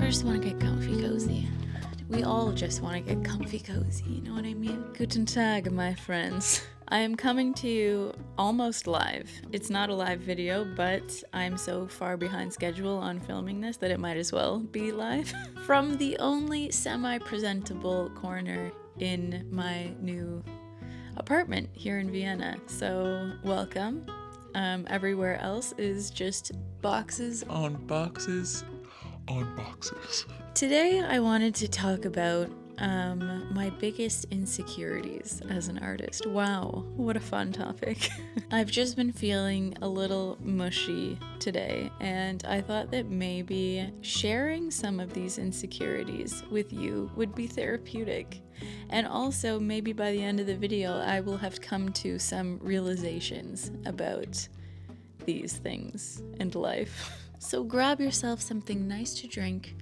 just want to get comfy cozy. We all just want to get comfy cozy, you know what I mean? Guten Tag, my friends. I am coming to you almost live. It's not a live video, but I'm so far behind schedule on filming this that it might as well be live. From the only semi-presentable corner in my new apartment here in Vienna. So, welcome. Everywhere else is just boxes on boxes on boxes. Today, I wanted to talk about my biggest insecurities as an artist. Wow, what a fun topic. I've just been feeling a little mushy today, and I thought that maybe sharing some of these insecurities with you would be therapeutic. And also, maybe by the end of the video, I will have come to some realizations about these things and life. So grab yourself something nice to drink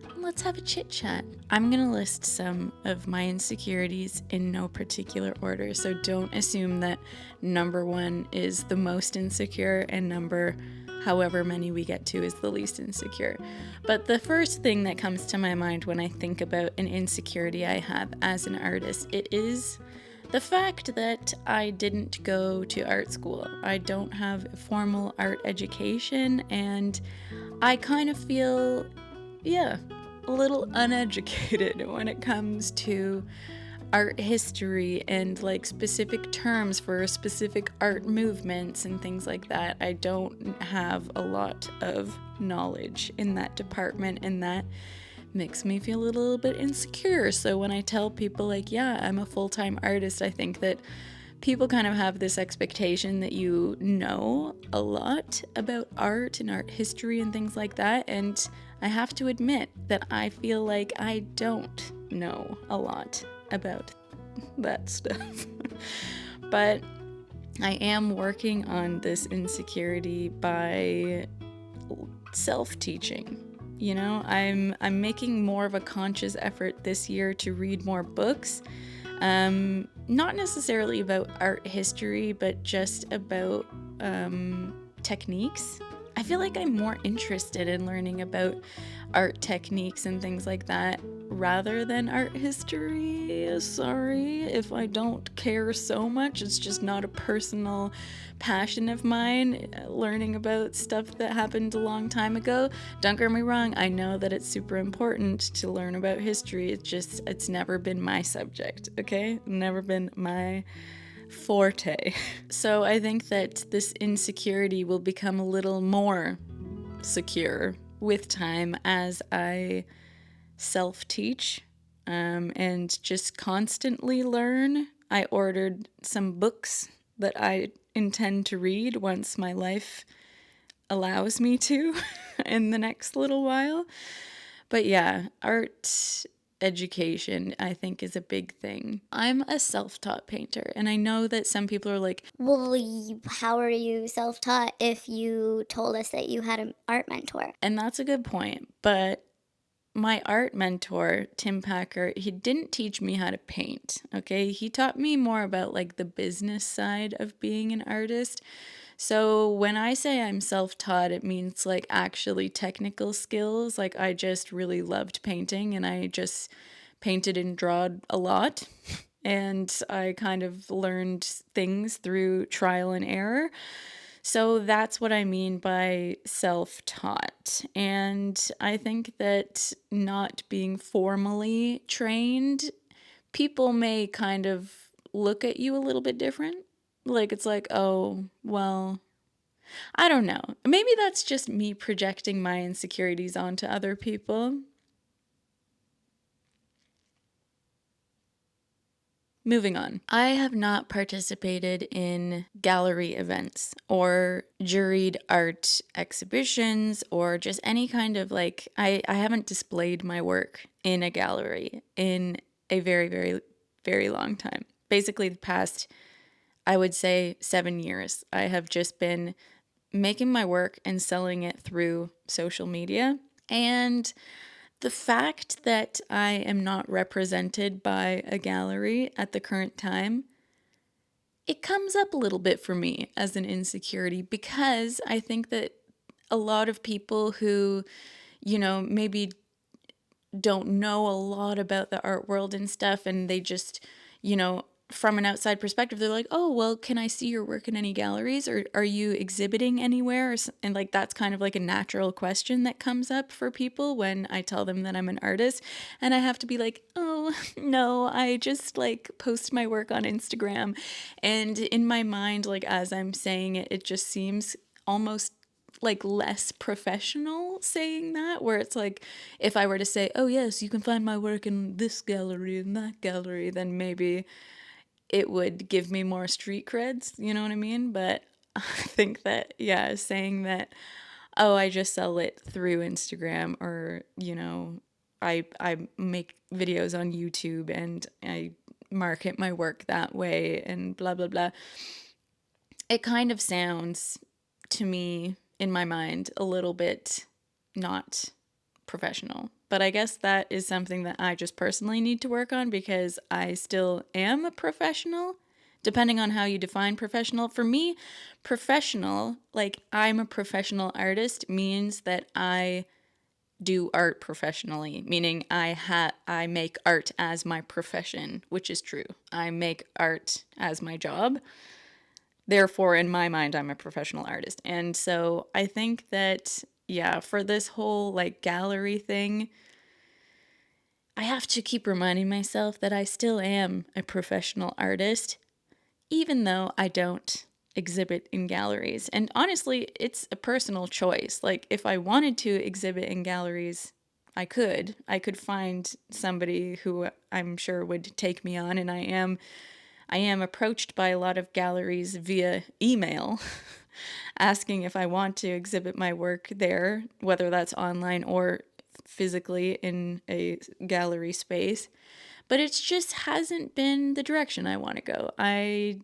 and let's have a chit chat. I'm gonna list some of my insecurities in no particular order, so don't assume that number 1 is the most insecure and number however many we get to is the least insecure. But the first thing that comes to my mind when I think about an insecurity I have as an artist, it is the fact that I didn't go to art school. I don't have a formal art education, and I kind of feel, a little uneducated when it comes to art history and like specific terms for specific art movements and things like that. I don't have a lot of knowledge in that department, and that makes me feel a little bit insecure. So when I tell people like, yeah, I'm a full-time artist, I think that people kind of have this expectation that you know a lot about art and art history and things like that. And I have to admit that I feel like I don't know a lot about that stuff. But I am working on this insecurity by self-teaching. You know, I'm making more of a conscious effort this year to read more books. Not necessarily about art history, but just about techniques. I feel like I'm more interested in learning about art techniques and things like that rather than art history. Sorry if I don't care so much. It's just not a personal passion of mine, learning about stuff that happened a long time ago. Don't get me wrong, I know that it's super important to learn about history. It's never been my subject, okay? Never been my forte. So I think that this insecurity will become a little more secure with time as I self-teach and just constantly learn. I ordered some books that I intend to read once my life allows me to in the next little while. But yeah, art education, I think, is a big thing. I'm a self-taught painter, and I know that some people are like, Well, how are you self-taught if you told us that you had an art mentor? and that's a good point, but my art mentor, Tim Packer, he didn't teach me how to paint, okay? He taught me more about like the business side of being an artist. So when I say I'm self-taught, it means like actually technical skills. Like I just really loved painting and I just painted and drawed a lot. And I kind of learned things through trial and error. So that's what I mean by self-taught. And I think that not being formally trained, people may kind of look at you a little bit different. Like it's like, oh, well, I don't know. Maybe that's just me projecting my insecurities onto other people. Moving on. I have not participated in gallery events or juried art exhibitions or just any kind of like, I haven't displayed my work in a gallery in a very, very, very long time. Basically, the past, I would say, 7 years, I have just been making my work and selling it through social media. And the fact that I am not represented by a gallery at the current time, it comes up a little bit for me as an insecurity because I think that a lot of people who, maybe don't know a lot about the art world and stuff, and they just, from an outside perspective, they're like, oh, well, can I see your work in any galleries, or are you exhibiting anywhere? And like, that's kind of like a natural question that comes up for people when I tell them that I'm an artist. And I have to be like, oh, no, I just like post my work on Instagram. And in my mind, like, as I'm saying it, it just seems almost like less professional saying that, where it's like, if I were to say, oh yes, you can find my work in this gallery and that gallery, then maybe it would give me more street creds, you know what I mean? But I think that, yeah, saying that, oh, I just sell it through Instagram, or, I make videos on YouTube and I market my work that way and blah, blah, blah. It kind of sounds to me, in my mind, a little bit not professional. But I guess that is something that I just personally need to work on, because I still am a professional, depending on how you define professional. For me, professional, like I'm a professional artist, means that I do art professionally, meaning I make art as my profession, which is true. I make art as my job. Therefore, in my mind, I'm a professional artist. And so I think that, yeah, for this whole like gallery thing, I have to keep reminding myself that I still am a professional artist, even though I don't exhibit in galleries. And honestly, it's a personal choice. Like, if I wanted to exhibit in galleries, I could. I could find somebody who I'm sure would take me on, and I am approached by a lot of galleries via email asking if I want to exhibit my work there, whether that's online or physically in a gallery space. But it's just hasn't been the direction I want to go. I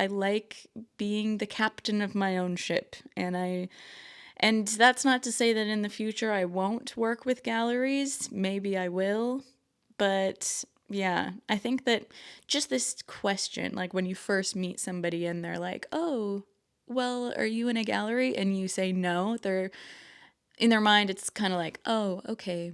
like being the captain of my own ship, and that's not to say that in the future I won't work with galleries. Maybe I will, but yeah, I think that just this question, like when you first meet somebody and they're like, oh, well, are you in a gallery? And you say no, they're in their mind, it's kind of like, oh, okay.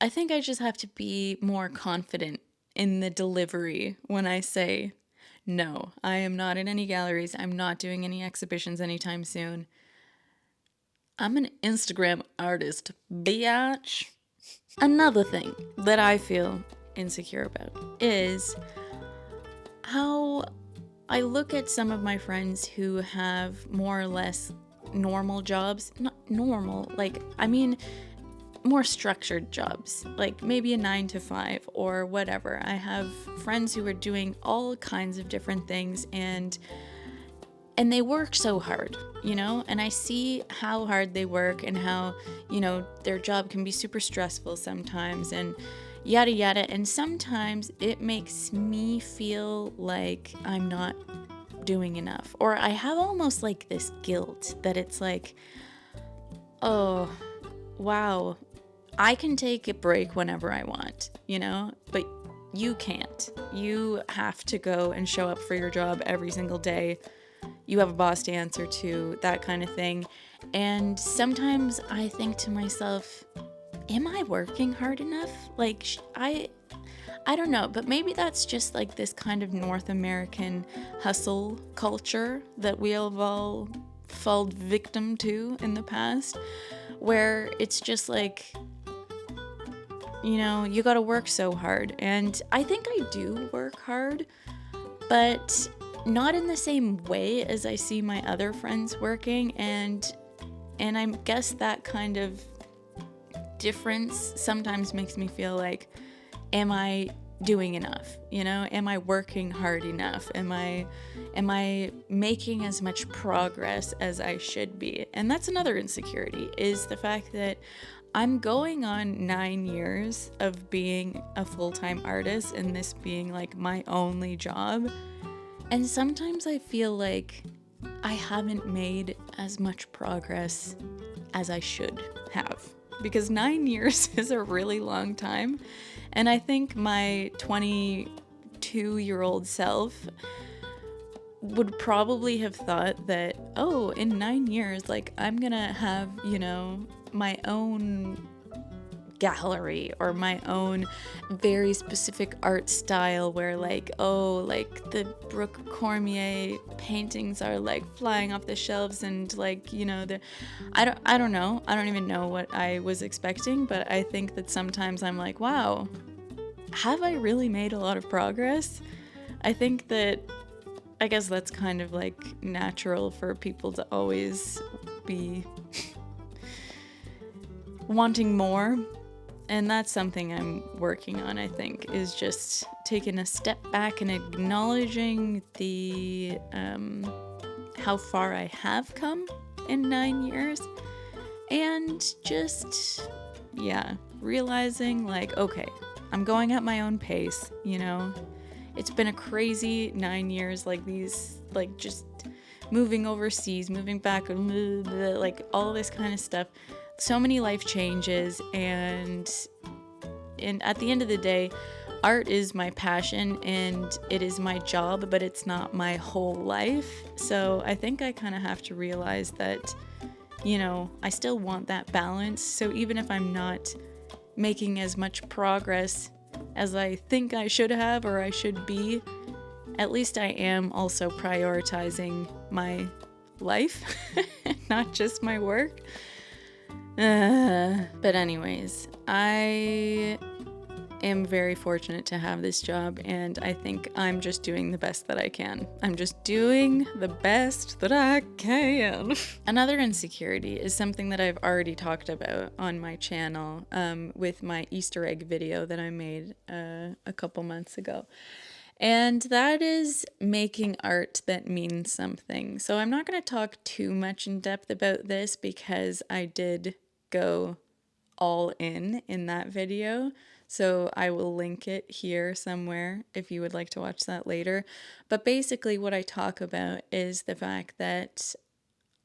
I think I just have to be more confident in the delivery when I say, no, I am not in any galleries. I'm not doing any exhibitions anytime soon. I'm an Instagram artist, biatch. Another thing that I feel insecure about is how I look at some of my friends who have more or less normal jobs. Not normal, like, I mean, more structured jobs, like maybe a 9 to 5 or whatever. I have friends who are doing all kinds of different things, and they work so hard, and I see how hard they work and how, their job can be super stressful sometimes and yada yada. And sometimes it makes me feel like I'm not doing enough, or I have almost like this guilt that it's like, oh, wow, I can take a break whenever I want, but you can't. You have to go and show up for your job every single day. You have a boss to answer to, that kind of thing. And sometimes I think to myself, am I working hard enough? Like, I don't know, but maybe that's just like this kind of North American hustle culture that we have all fallen victim to in the past, where it's just like, you gotta work so hard. And I think I do work hard, but not in the same way as I see my other friends working. And I guess that kind of difference sometimes makes me feel like, am I doing enough? Am I working hard enough? Am I making as much progress as I should be? And that's another insecurity, is the fact that I'm going on 9 years of being a full-time artist, and this being like my only job. And sometimes I feel like I haven't made as much progress as I should have, because 9 years is a really long time. And I think my 22-year-old self would probably have thought that, oh, in 9 years, like, I'm gonna have, my own gallery or my own very specific art style where, like, oh, like the Brooke Cormier paintings are like flying off the shelves, and like, I don't know. I don't even know what I was expecting, but I think that sometimes I'm like, wow, have I really made a lot of progress? I think that, I guess that's kind of like natural for people to always be wanting more. And that's something I'm working on, I think, is just taking a step back and acknowledging the how far I have come in 9 years. And just, realizing like, okay, I'm going at my own pace, It's been a crazy 9 years, like these, like just moving overseas, moving back, like all this kind of stuff. So many life changes, and at the end of the day, art is my passion and it is my job, but it's not my whole life. So I think I kind of have to realize that, I still want that balance. So even if I'm not making as much progress as I think I should have or I should be, at least I am also prioritizing my life, not just my work. But anyways, I am very fortunate to have this job, and I think I'm just doing the best that I can. I'm just doing the best that I can. Another insecurity is something that I've already talked about on my channel with my Easter egg video that I made a couple months ago. And that is making art that means something. So I'm not going to talk too much in depth about this because I did go all in that video. So I will link it here somewhere if you would like to watch that later. But basically what I talk about is the fact that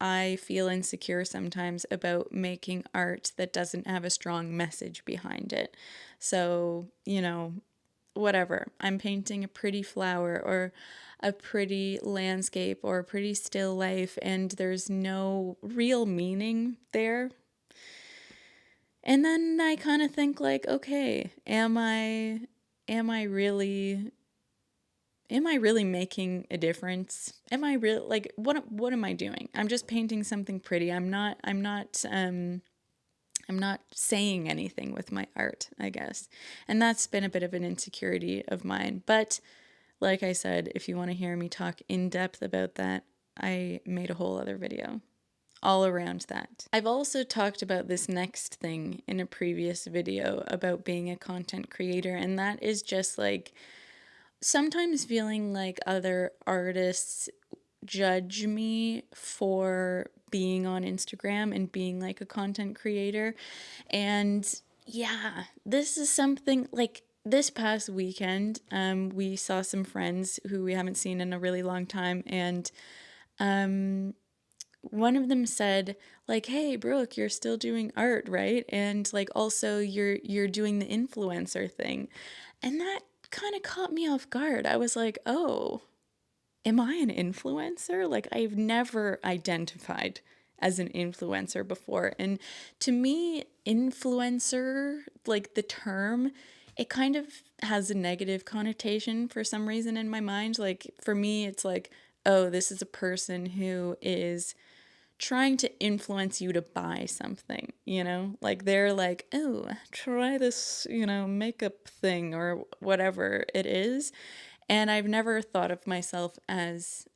I feel insecure sometimes about making art that doesn't have a strong message behind it. So, whatever. I'm painting a pretty flower or a pretty landscape or a pretty still life, and there's no real meaning there. And then I kind of think like, okay, am I really making a difference? Am I really, like, what am I doing? I'm just painting something pretty. I'm not saying anything with my art, I guess. And that's been a bit of an insecurity of mine. But like I said, if you want to hear me talk in depth about that, I made a whole other video all around that. I've also talked about this next thing in a previous video about being a content creator, and that is just like sometimes feeling like other artists judge me for being on Instagram and being like a content creator. And yeah, this is something like this past weekend, we saw some friends who we haven't seen in a really long time, and one of them said like, hey Brooke, you're still doing art, right? And like also you're doing the influencer thing. And that kind of caught me off guard. I was like, oh, am I an influencer? Like, I've never identified as an influencer before. And to me, influencer, like the term, it kind of has a negative connotation for some reason in my mind. Like, for me, it's like, oh, this is a person who is trying to influence you to buy something, Like, they're like, oh, try this, makeup thing or whatever it is. And I've never thought of myself as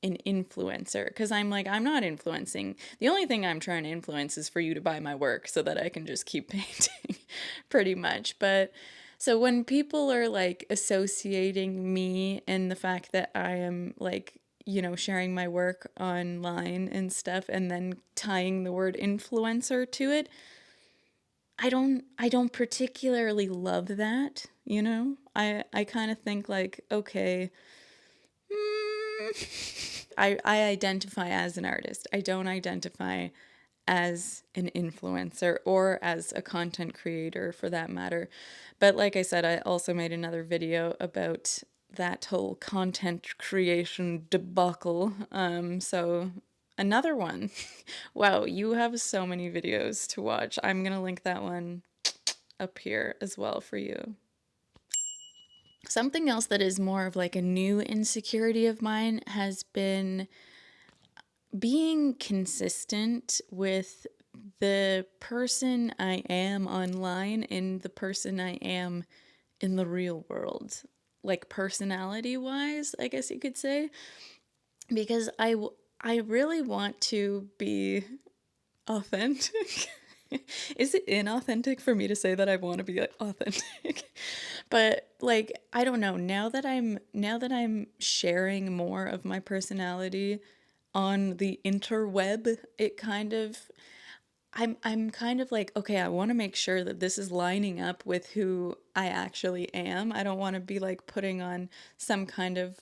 an influencer because I'm like, I'm not influencing. The only thing I'm trying to influence is for you to buy my work so that I can just keep painting pretty much. But so when people are like associating me and the fact that I am like, sharing my work online and stuff and then tying the word influencer to it, I don't particularly love that, I kind of think like, okay, I identify as an artist. I don't identify as an influencer or as a content creator for that matter. But like I said, I also made another video about that whole content creation debacle. So another one. Wow, you have so many videos to watch. I'm gonna link that one up here as well for you. Something else that is more of like a new insecurity of mine has been being consistent with the person I am online and the person I am in the real world. Like personality wise, I guess you could say. Because I really want to be authentic. Is it inauthentic for me to say that I want to be like, authentic? But like I don't know, now that I'm sharing more of my personality on the interweb, it kind of I'm kind of like, okay, I want to make sure that this is lining up with who I actually am. I don't want to be like putting on some kind of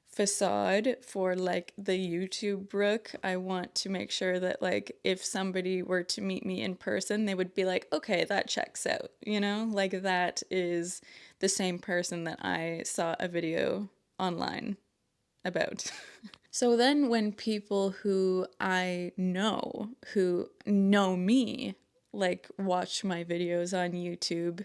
facade for like the YouTube Brooke. I want to make sure that like if somebody were to meet me in person, they would be like, okay, that checks out, you know? Like that is the same person that I saw a video online about. So then when people who I know, who know me, like watch my videos on YouTube,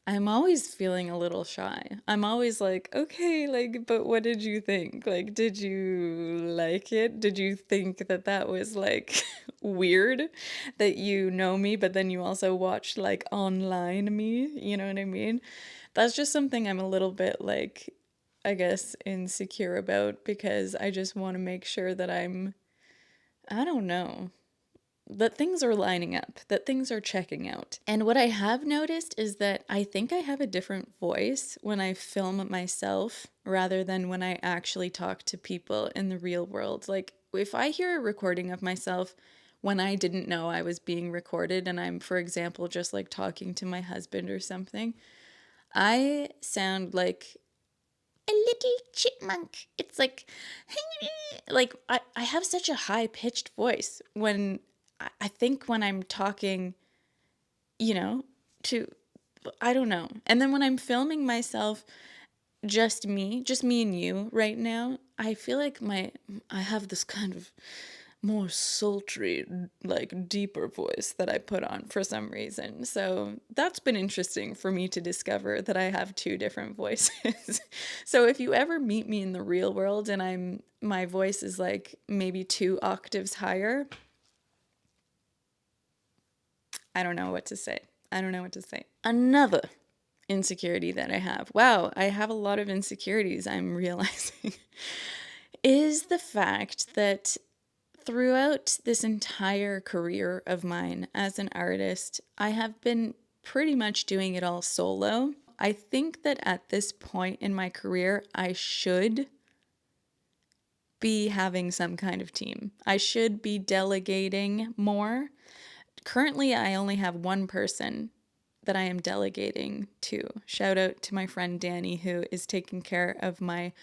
I'm always feeling a little shy. I'm always like, okay, like, but what did you think? Like, did you like it? Did you think that that was like weird that you know me, but then you also watch like online me? You know what I mean? That's just something I'm a little bit like, I guess, insecure about because I just want to make sure that I don't know, that things are lining up, that things are checking out. And what I have noticed is that I think I have a different voice when I film myself rather than when I actually talk to people in the real world. Like, if I hear a recording of myself when I didn't know I was being recorded and I'm, for example, just like talking to my husband or something, I sound like a little chipmunk. It's like I have such a high pitched voice when I think when I'm talking, you know, to I don't know. And then when I'm filming myself, just me and you right now, I feel like I have this kind of more sultry, like deeper voice that I put on for some reason. So that's been interesting for me to discover that I have two different voices. So if you ever meet me in the real world and my voice is like maybe 2 octaves higher, I don't know what to say. I don't know what to say. Another insecurity that I have, wow, I have a lot of insecurities, I'm realizing, is the fact that throughout this entire career of mine as an artist, I have been pretty much doing it all solo. I think that at this point in my career, I should be having some kind of team. I should be delegating more. Currently, I only have one person that I am delegating to. Shout out to my friend Danny, who is taking care of my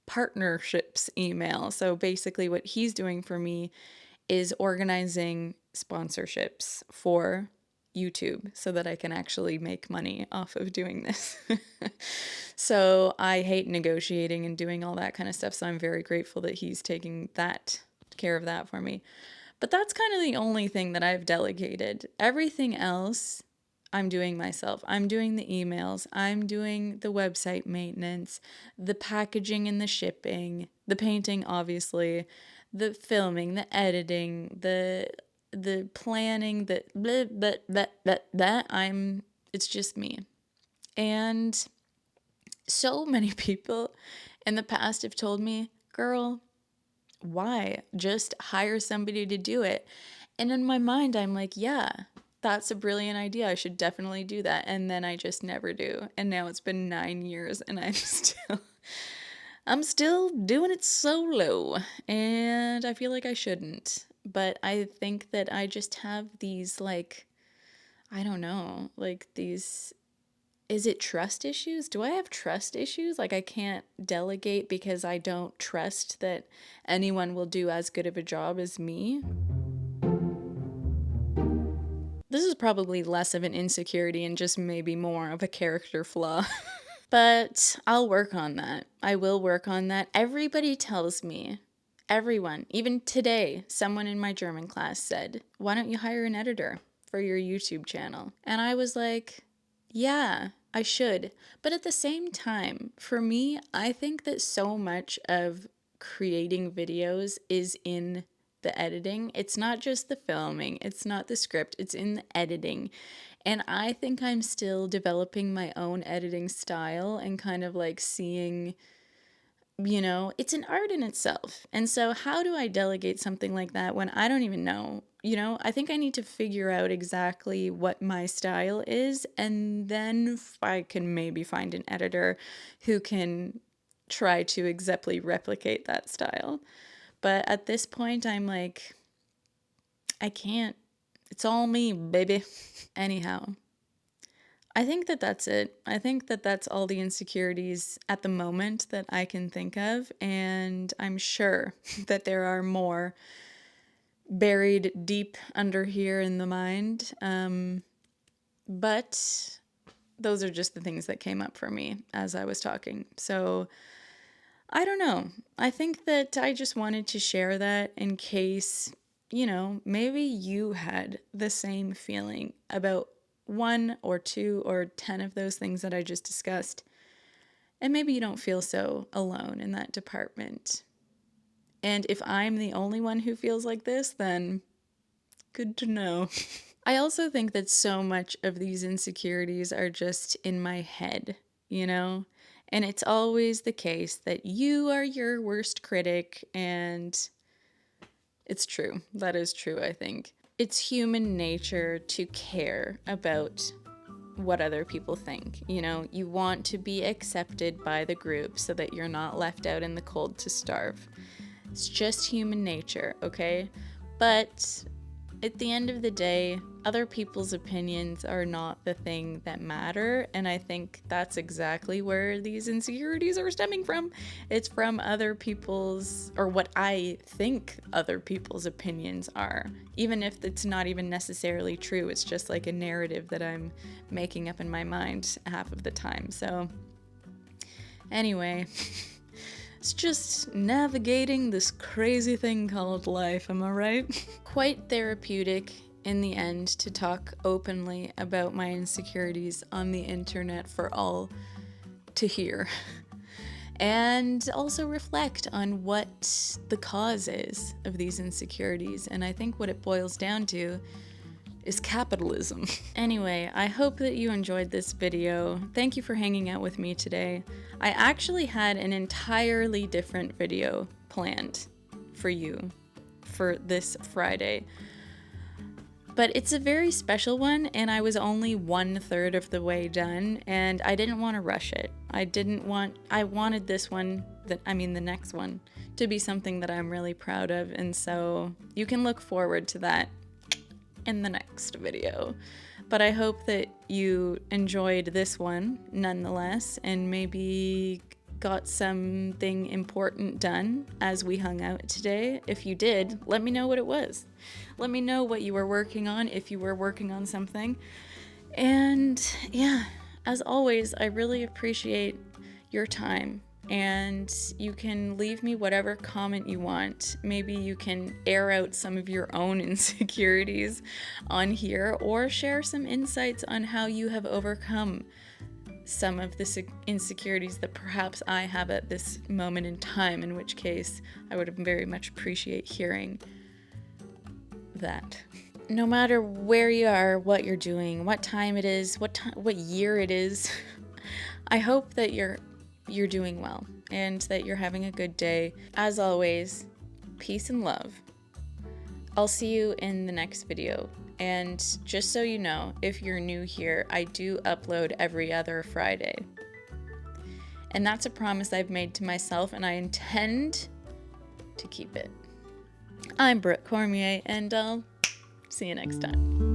partnerships email. So basically, what he's doing for me is organizing sponsorships for YouTube so that I can actually make money off of doing this. So I hate negotiating and doing all that kind of stuff. So I'm very grateful that he's taking that care of that for me. But that's kind of the only thing that I've delegated. Everything else I'm doing myself. I'm doing the emails, I'm doing the website maintenance, the packaging and the shipping, the painting obviously, the filming, the editing, the planning, the blah, blah, blah, blah, blah. It's just me. And so many people in the past have told me, girl, why? Just hire somebody to do it. And in my mind, I'm like, yeah, that's a brilliant idea. I should definitely do that. And then I just never do. And now it's been 9 years and I'm still doing it solo. And I feel like I shouldn't. But I think that I just have these like, I don't know, like these, is it trust issues? Do I have trust issues? Like I can't delegate because I don't trust that anyone will do as good of a job as me? This is probably less of an insecurity and just maybe more of a character flaw. But I'll work on that. I will work on that. Everybody tells me, everyone, even today, someone in my German class said, "Why don't you hire an editor for your YouTube channel?" And I was like, yeah, I should. But at the same time, for me, I think that so much of creating videos is in the editing. It's not just the filming, it's not the script, it's in the editing. And I think I'm still developing my own editing style and kind of like seeing, it's an art in itself. And so, how do I delegate something like that when I don't even know? I think I need to figure out exactly what my style is, and then I can maybe find an editor who can try to exactly replicate that style. But at this point, I'm like, I can't. It's all me, baby. Anyhow, I think that that's it. I think that that's all the insecurities at the moment that I can think of. And I'm sure that there are more buried deep under here in the mind. But those are just the things that came up for me as I was talking. So I don't know. I think that I just wanted to share that in case, maybe you had the same feeling about one or two or 10 of those things that I just discussed. And maybe you don't feel so alone in that department. And if I'm the only one who feels like this, then good to know. I also think that so much of these insecurities are just in my head, And it's always the case that you are your worst critic, and it's true. That is true, I think. It's human nature to care about what other people think. You want to be accepted by the group so that you're not left out in the cold to starve. It's just human nature, okay? But at the end of the day, other people's opinions are not the thing that matter, and I think that's exactly where these insecurities are stemming from. It's from other people's, or what I think other people's opinions are, even if it's not even necessarily true. It's just like a narrative that I'm making up in my mind half of the time. So anyway, it's just navigating this crazy thing called life, am I right? Quite therapeutic in the end to talk openly about my insecurities on the internet for all to hear. And also reflect on what the cause is of these insecurities. And I think what it boils down to is capitalism. Anyway, I hope that you enjoyed this video. Thank you for hanging out with me today. I actually had an entirely different video planned for you for this Friday. But it's a very special one, and I was only 1/3 of the way done, and I didn't want to rush it. I wanted this one, the next one, to be something that I'm really proud of, and so you can look forward to that in the next video. But I hope that you enjoyed this one nonetheless, and maybe got something important done as we hung out today. If you did, let me know what it was. Let me know what you were working on, if you were working on something. And yeah, as always, I really appreciate your time. And you can leave me whatever comment you want. Maybe you can air out some of your own insecurities on here, or share some insights on how you have overcome some of the insecurities that perhaps I have at this moment in time, in which case I would very much appreciate hearing that. No matter where you are, what you're doing, what time it is, what year it is, I hope that you're doing well and that you're having a good day. As always, peace and love. I'll see you in the next video. And just so you know, if you're new here, I do upload every other Friday. And that's a promise I've made to myself, and I intend to keep it. I'm Brooke Cormier, and I'll see you next time.